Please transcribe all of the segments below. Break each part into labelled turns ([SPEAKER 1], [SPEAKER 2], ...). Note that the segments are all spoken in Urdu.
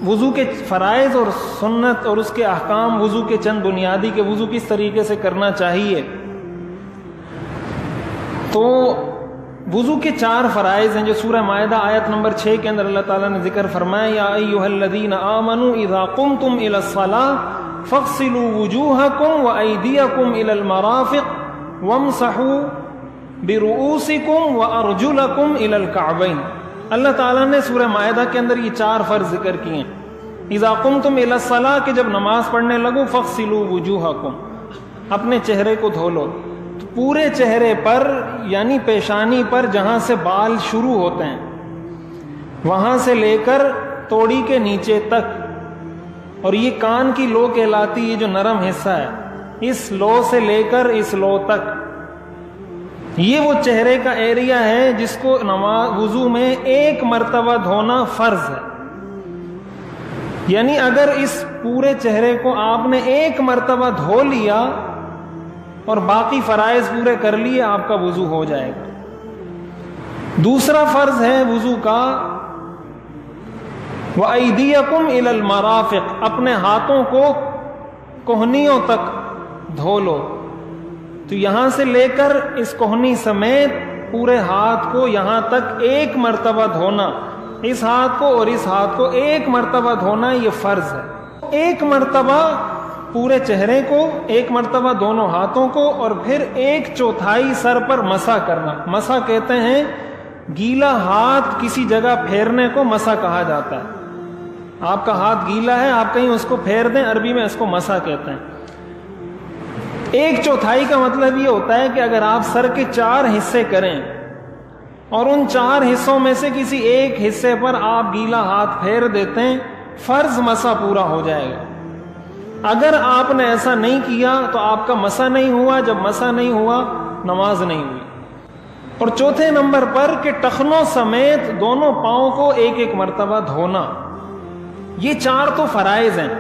[SPEAKER 1] وضو کے فرائض اور سنت اور اس کے احکام، وضو کے چند بنیادی کہ وضو کس طریقے سے کرنا چاہیے. تو وضو کے 4 فرائض ہیں جو سورہ مائدہ آیت نمبر 6 کے اندر اللہ تعالیٰ نے ذکر فرمایا، یا ایھا الذین آمنوا اذا قمتم الی الصلاۃ فاغسلوا وجوہکم وایدیکم الی المرافق وامسحوا برؤوسکم وارجلکم الی الکعبین. اللہ تعالیٰ نے سورہ مائدہ کے اندر یہ 4 فرض ذکر کیے ہیں. اذا قمتم الی الصلاۃ کہ جب نماز پڑھنے لگو، فاغسلوا وجوہکم اپنے چہرے کو دھو لو. تو پورے چہرے پر یعنی پیشانی پر جہاں سے بال شروع ہوتے ہیں وہاں سے لے کر توڑی کے نیچے تک، اور یہ کان کی لو کہلاتی ہے جو نرم حصہ ہے، اس لو سے لے کر اس لو تک، یہ وہ چہرے کا ایریا ہے جس کو وضو میں 1 مرتبہ دھونا فرض ہے. یعنی اگر اس پورے چہرے کو آپ نے 1 مرتبہ دھو لیا اور باقی فرائض پورے کر لیے، آپ کا وضو ہو جائے گا. دوسرا فرض ہے وضو کا، وَأَيْدِيَكُمْ إِلَى الْمَرَافِقِ اپنے ہاتھوں کو کوہنیوں تک دھو لو. تو یہاں سے لے کر اس کوہنی سمیت پورے ہاتھ کو یہاں تک 1 مرتبہ دھونا، اس ہاتھ کو اور اس ہاتھ کو 1 مرتبہ دھونا، یہ فرض ہے. 1 مرتبہ پورے چہرے کو، 1 مرتبہ دونوں ہاتھوں کو، اور پھر 1/4 سر پر مسح کرنا. مسح کہتے ہیں گیلا ہاتھ کسی جگہ پھیرنے کو مسح کہا جاتا ہے. آپ کا ہاتھ گیلا ہے، آپ کہیں اس کو پھیر دیں، عربی میں اس کو مسح کہتے ہیں. 1/4 کا مطلب یہ ہوتا ہے کہ اگر آپ سر کے 4 حصے کریں اور ان 4 حصوں میں سے کسی ایک حصے پر آپ گیلا ہاتھ پھیر دیتے ہیں، فرض مسح پورا ہو جائے گا. اگر آپ نے ایسا نہیں کیا تو آپ کا مسح نہیں ہوا، جب مسح نہیں ہوا نماز نہیں ہوئی. اور چوتھے نمبر پر کہ ٹخنوں سمیت دونوں پاؤں کو 1 مرتبہ دھونا. یہ 4 تو فرائض ہیں،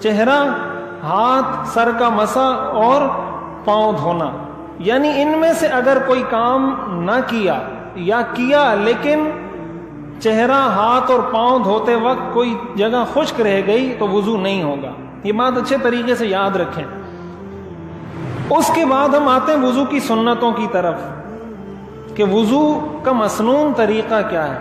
[SPEAKER 1] چہرہ، ہاتھ، سر کا مسح اور پاؤں دھونا. یعنی ان میں سے اگر کوئی کام نہ کیا یا کیا لیکن چہرہ، ہاتھ اور پاؤں دھوتے وقت کوئی جگہ خشک رہ گئی تو وضو نہیں ہوگا. یہ بات اچھے طریقے سے یاد رکھیں. اس کے بعد ہم آتے ہیں وضو کی سنتوں کی طرف کہ وضو کا مسنون طریقہ کیا ہے.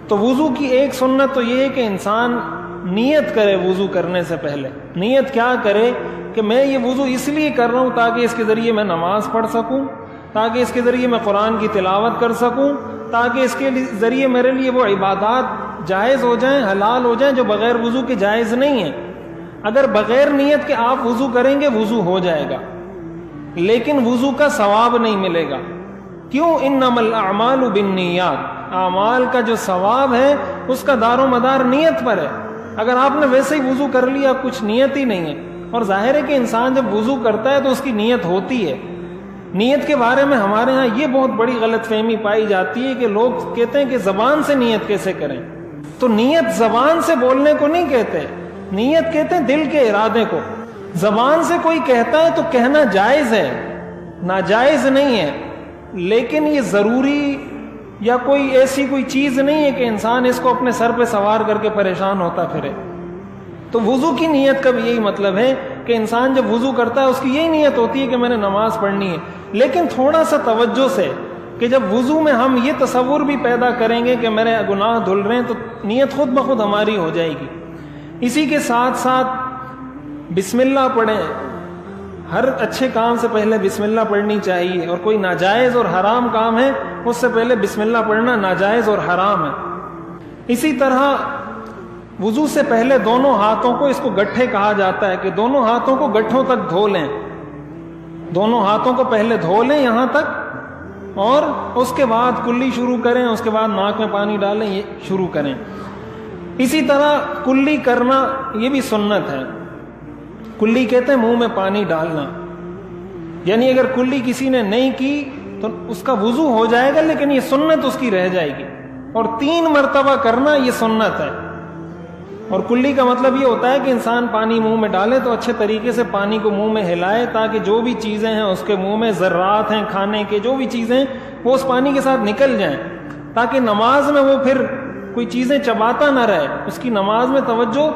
[SPEAKER 1] تو وضو کی ایک سنت تو یہ ہے کہ انسان نیت کرے وضو کرنے سے پہلے. نیت کیا کرے کہ میں یہ وضو اس لیے کر رہا ہوں تاکہ اس کے ذریعے میں نماز پڑھ سکوں، تاکہ اس کے ذریعے میں قرآن کی تلاوت کر سکوں، تاکہ اس کے ذریعے میرے لیے وہ عبادات جائز ہو جائیں، حلال ہو جائیں جو بغیر وضو کے جائز نہیں ہیں. اگر بغیر نیت کے آپ وضو کریں گے وضو ہو جائے گا لیکن وضو کا ثواب نہیں ملے گا. کیوں؟ انما الاعمال بالنیات، اعمال کا جو ثواب ہے اس کا دار و مدار نیت پر ہے. اگر آپ نے ویسے ہی وضو کر لیا، کچھ نیت ہی نہیں ہے. اور ظاہر ہے کہ انسان جب وضو کرتا ہے تو اس کی نیت ہوتی ہے. نیت کے بارے میں ہمارے ہاں یہ بہت بڑی غلط فہمی پائی جاتی ہے کہ لوگ کہتے ہیں کہ زبان سے نیت کیسے کریں. تو نیت زبان سے بولنے کو نہیں کہتے، نیت کہتے ہیں دل کے ارادے کو. زبان سے کوئی کہتا ہے تو کہنا جائز ہے، ناجائز نہیں ہے، لیکن یہ ضروری یا کوئی ایسی کوئی چیز نہیں ہے کہ انسان اس کو اپنے سر پہ سوار کر کے پریشان ہوتا پھرے. تو وضو کی نیت کا بھی یہی مطلب ہے کہ انسان جب وضو کرتا ہے اس کی یہی نیت ہوتی ہے کہ میں نے نماز پڑھنی ہے. لیکن تھوڑا سا توجہ سے کہ جب وضو میں ہم یہ تصور بھی پیدا کریں گے کہ میرے گناہ دھل رہے ہیں تو نیت خود بخود ہماری ہو جائے گی. اسی کے ساتھ ساتھ بسم اللہ پڑھیں. ہر اچھے کام سے پہلے بسم اللہ پڑھنی چاہیے، اور کوئی ناجائز اور حرام کام ہے اس سے پہلے بسم اللہ پڑھنا ناجائز اور حرام ہے. اسی طرح وضو سے پہلے دونوں ہاتھوں کو، اس کو گٹھے کہا جاتا ہے، کہ دونوں ہاتھوں کو گٹھوں تک دھو لیں. دونوں ہاتھوں کو پہلے دھو لیں یہاں تک، اور اس کے بعد کلی شروع کریں، اس کے بعد ناک میں پانی ڈالیں، یہ شروع کریں. اسی طرح کلی کرنا یہ بھی سنت ہے. کلی کہتے ہیں منہ میں پانی ڈالنا. یعنی اگر کلی کسی نے نہیں کی تو اس کا وضو ہو جائے گا لیکن یہ سنت اس کی رہ جائے گی. اور 3 مرتبہ کرنا یہ سنت ہے. اور کلی کا مطلب یہ ہوتا ہے کہ انسان پانی منہ میں ڈالے تو اچھے طریقے سے پانی کو منہ میں ہلائے تاکہ جو بھی چیزیں ہیں اس کے منہ میں، ذرات ہیں کھانے کے، جو بھی چیزیں وہ اس پانی کے ساتھ نکل جائیں، تاکہ نماز میں وہ پھر کوئی چیزیں چباتا نہ رہے، اس کی نماز میں توجہ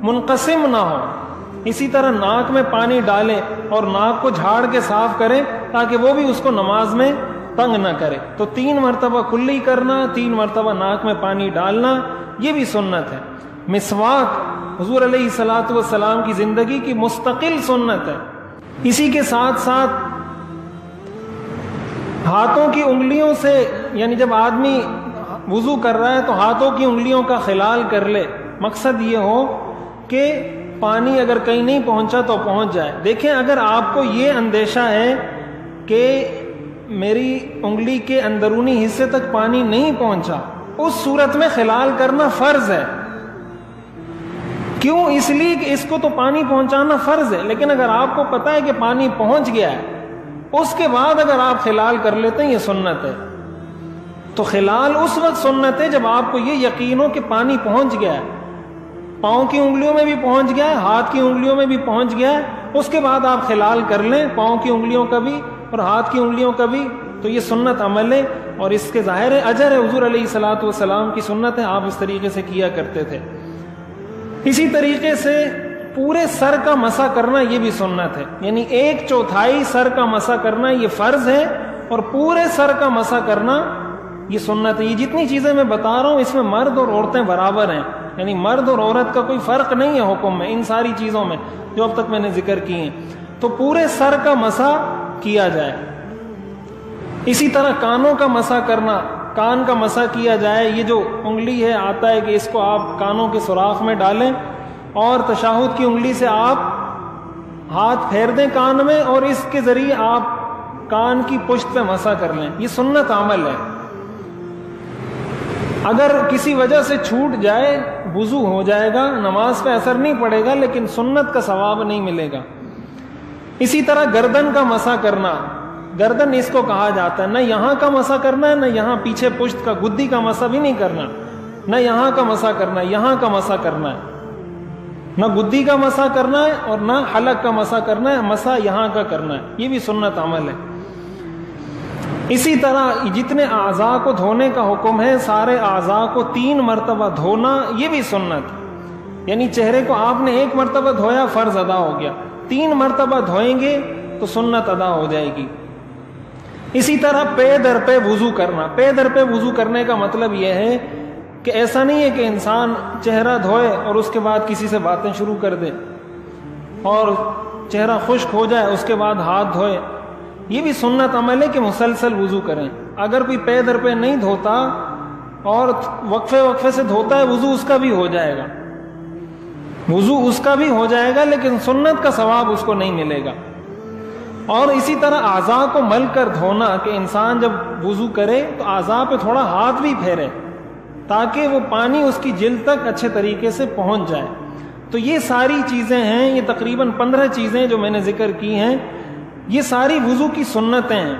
[SPEAKER 1] منقسم نہ ہو۔ اسی طرح ناک میں پانی ڈالے اور ناک کو جھاڑ کے صاف کرے تاکہ وہ بھی اس کو نماز میں تنگ نہ کرے۔ تو 3 مرتبہ کلی کرنا، 3 مرتبہ ناک میں پانی ڈالنا، یہ بھی سنت ہے۔ مسواک حضور علیہ الصلوۃ والسلام کی زندگی کی مستقل سنت ہے۔ اسی کے ساتھ ساتھ ہاتھوں کی انگلیوں سے، یعنی جب آدمی وضو کر رہا ہے تو ہاتھوں کی انگلیوں کا خلال کر لے، مقصد یہ ہو کہ پانی اگر کہیں نہیں پہنچا تو پہنچ جائے۔ دیکھیں اگر آپ کو یہ اندیشہ ہے کہ میری انگلی کے اندرونی حصے تک پانی نہیں پہنچا، اس صورت میں خلال کرنا فرض ہے۔ کیوں؟ اس لیے کہ اس کو تو پانی پہنچانا فرض ہے، لیکن اگر آپ کو پتا ہے کہ پانی پہنچ گیا ہے، اس کے بعد اگر آپ خلال کر لیتے ہیں، یہ سنت ہے۔ تو خلال اس وقت سنت ہے جب آپ کو یہ یقین ہو کہ پانی پہنچ گیا ہے، پاؤں کی انگلیوں میں بھی پہنچ گیا ہے، ہاتھ کی انگلیوں میں بھی پہنچ گیا ہے، اس کے بعد آپ خلال کر لیں، پاؤں کی انگلیوں کا بھی اور ہاتھ کی انگلیوں کا بھی، تو یہ سنت عمل ہے اور اس کے ظاہر اجر ہے۔ حضور علیہ الصلوۃ والسلام کی سنت ہے، آپ اس طریقے سے کیا کرتے تھے۔ اسی طریقے سے پورے سر کا مسح کرنا یہ بھی سنت ہے، یعنی 1/4 سر کا مسح کرنا یہ فرض ہے، اور پورے سر کا مسح کرنا یہ سنت ہے۔ یہ جتنی چیزیں میں بتا رہا ہوں اس میں مرد اور عورتیں برابر ہیں، یعنی مرد اور عورت کا کوئی فرق نہیں ہے حکم میں، ان ساری چیزوں میں جو اب تک میں نے ذکر کی ہیں۔ تو پورے سر کا مسح کیا جائے۔ اسی طرح کانوں کا مسح کرنا، کان کا مسح کیا جائے۔ یہ جو انگلی ہے آتا ہے کہ اس کو آپ کانوں کے سوراخ میں ڈالیں اور تشہد کی انگلی سے آپ ہاتھ پھیر دیں کان میں، اور اس کے ذریعے آپ کان کی پشت پہ مسح کر لیں۔ یہ سنت عمل ہے۔ اگر کسی وجہ سے چھوٹ جائے وضو ہو جائے گا، نماز پہ اثر نہیں پڑے گا، لیکن سنت کا ثواب نہیں ملے گا۔ اسی طرح گردن کا مسح کرنا، گردن اس کو کہا جاتا ہے، نہ یہاں کا مسح کرنا ہے، نہ یہاں پیچھے پشت کا گدی کا مسح بھی نہیں کرنا، نہ یہاں کا مسح کرنا ہے، یہاں کا مسح کرنا ہے، نہ گدی کا مسح کرنا ہے اور نہ حلق کا مسح کرنا ہے، مسح یہاں کا کرنا ہے۔ یہ بھی سنت عمل ہے۔ اسی طرح جتنے اعضاء کو دھونے کا حکم ہے، سارے اعضاء کو 3 مرتبہ دھونا، یہ بھی سنت ہے۔ یعنی چہرے کو آپ نے 1 مرتبہ دھویا، فرض ادا ہو گیا، 3 مرتبہ دھوئیں گے تو سنت ادا ہو جائے گی۔ اسی طرح پے در پہ وضو کرنا۔ پے در پہ وضو کرنے کا مطلب یہ ہے کہ ایسا نہیں ہے کہ انسان چہرہ دھوئے اور اس کے بعد کسی سے باتیں شروع کر دے اور چہرہ خشک ہو جائے اس کے بعد ہاتھ دھوئے۔ یہ بھی سنت عمل ہے کہ مسلسل وضو کریں۔ اگر کوئی پے در پہ نہیں دھوتا اور وقفے وقفے سے دھوتا ہے، وضو اس کا بھی ہو جائے گا، وضو اس کا بھی ہو جائے گا، لیکن سنت کا ثواب اس کو نہیں ملے گا۔ اور اسی طرح اعضاء کو مل کر دھونا، کہ انسان جب وضو کرے تو اعضاء پہ تھوڑا ہاتھ بھی پھیرے تاکہ وہ پانی اس کی جلد تک اچھے طریقے سے پہنچ جائے۔ تو یہ ساری چیزیں ہیں، یہ تقریباً 15 چیزیں جو میں نے ذکر کی ہیں، یہ ساری وضو کی سنتیں ہیں۔